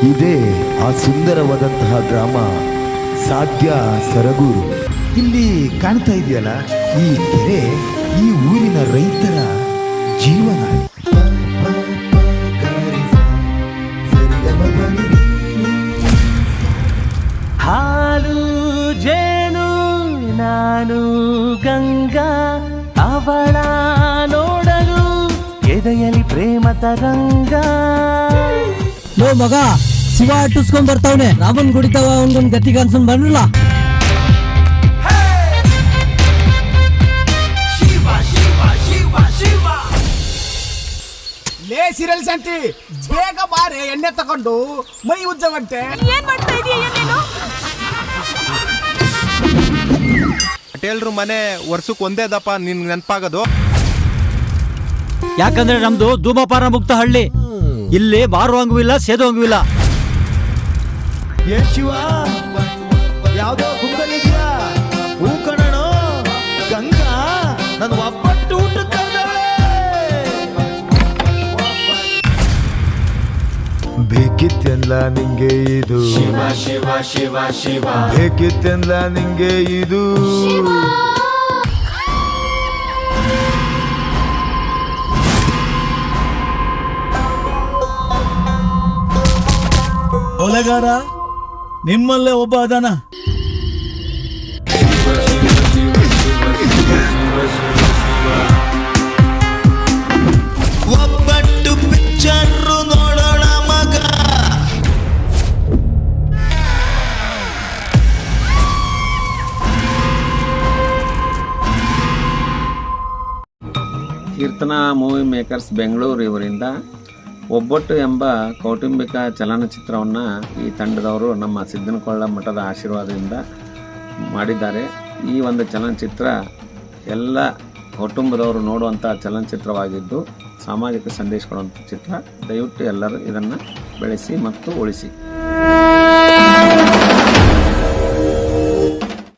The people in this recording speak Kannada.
ಇದೇ ಆ ಸುಂದರವಾದಂತಹ ಗ್ರಾಮ ಸಾಧ್ಯ ಸರಗೂರು. ಇಲ್ಲಿ ಕಾಣ್ತಾ ಇದೆಯಲ್ಲ ಈ ಕೆರೆ ಈ ಊರಿನ ರೈತರ ಜೀವನ. ಹಾಲು ಜೇನು ನಾನು ಗಂಗಾ, ಅವಳ ನೋಡಲು ಎದೆಯಲಿ ಪ್ರೇಮ ತರಂಗ. ನೋ ಮಗ, ಶಿವ ಅಟ್ಟಿಸ್ಕೊಂಡ್ ಬರ್ತಾವನೆ, ರಾಮನ್ ಗುಡಿತಾವ ಅವನ್ಗೊಂದ್ ಗತಿ ಕನ್ಸನ್ ಬಂದ್ರಲ್ಲ. ಲೇ ಸಿರಲ್ ಸಂತಿ, ಬೇಗ ಬಾರೆ, ಎಣ್ಣೆ ತಗೊಂಡು ಮೈ ಉಜ್ಜವಂತೆ. ಏನ್ ಮಾಡ್ತಾ ಇದೀಯ ನೀನು? ಪಟೇಲ್ರು ಮನೆ ವರ್ಷಕ್ಕೆ ಒಂದೇ ದಪ್ಪ ನಿನ್ ನೆನಪಾಗೋದು. ಯಾಕಂದ್ರೆ ನಮ್ದು ಧೂಮಪಾನ ಮುಕ್ತ ಹಳ್ಳಿ. ಇಲ್ಲಿ ಮಾರುವಂಗೂ ಇಲ್ಲ, ಸೇದುವಂಗೂ ಇಲ್ಲ. ಏ ಶಿವ, ಯಾವ್ದೋ ಗುಂಪಲ್ಲಿದ್ಯಾ? ಹೂ ಕಣೋ ಗಂಗಾ, ನನ್ನ ಒಬ್ಬಟ್ಟು ಊಟಕ್ಕೆ ಕರೆದವಳೆ. ಬೇಕಿತ್ತೆಲ್ಲ ನಿಂಗೆ ಇದು ಶಿವ ಶಿವ ಶಿವ ಶಿವ, ಬೇಕಿತ್ತೆಲ್ಲ ನಿಂಗೆ ಇದು. ಕೊಲೆಗಾರ ನಿಮ್ಮಲ್ಲೇ ಒಬ್ಬ ಅದಾನ. ಒಬ್ಬಟ್ಟು ಪಿಕ್ಚರ್ ನೋಡೋಣ ಮಗ. ಕೀರ್ತನ ಮೂವಿ ಮೇಕರ್ಸ್ ಬೆಂಗಳೂರು ಇವರಿಂದ ಒಬ್ಬಟ್ಟು ಎಂಬ ಕೌಟುಂಬಿಕ ಚಲನಚಿತ್ರವನ್ನು ಈ ತಂಡದವರು ನಮ್ಮ ಸಿದ್ದನಕೊಳ್ಳ ಮಠದ ಆಶೀರ್ವಾದದಿಂದ ಮಾಡಿದ್ದಾರೆ. ಈ ಒಂದು ಚಲನಚಿತ್ರ ಎಲ್ಲ ಕುಟುಂಬದವರು ನೋಡುವಂಥ ಚಲನಚಿತ್ರವಾಗಿದ್ದು ಸಾಮಾಜಿಕ ಸಂದೇಶ ಕೊಡುವಂಥ ಚಿತ್ರ. ದಯವಿಟ್ಟು ಎಲ್ಲರೂ ಇದನ್ನು ಬೆಳೆಸಿ ಮತ್ತು ಉಳಿಸಿ.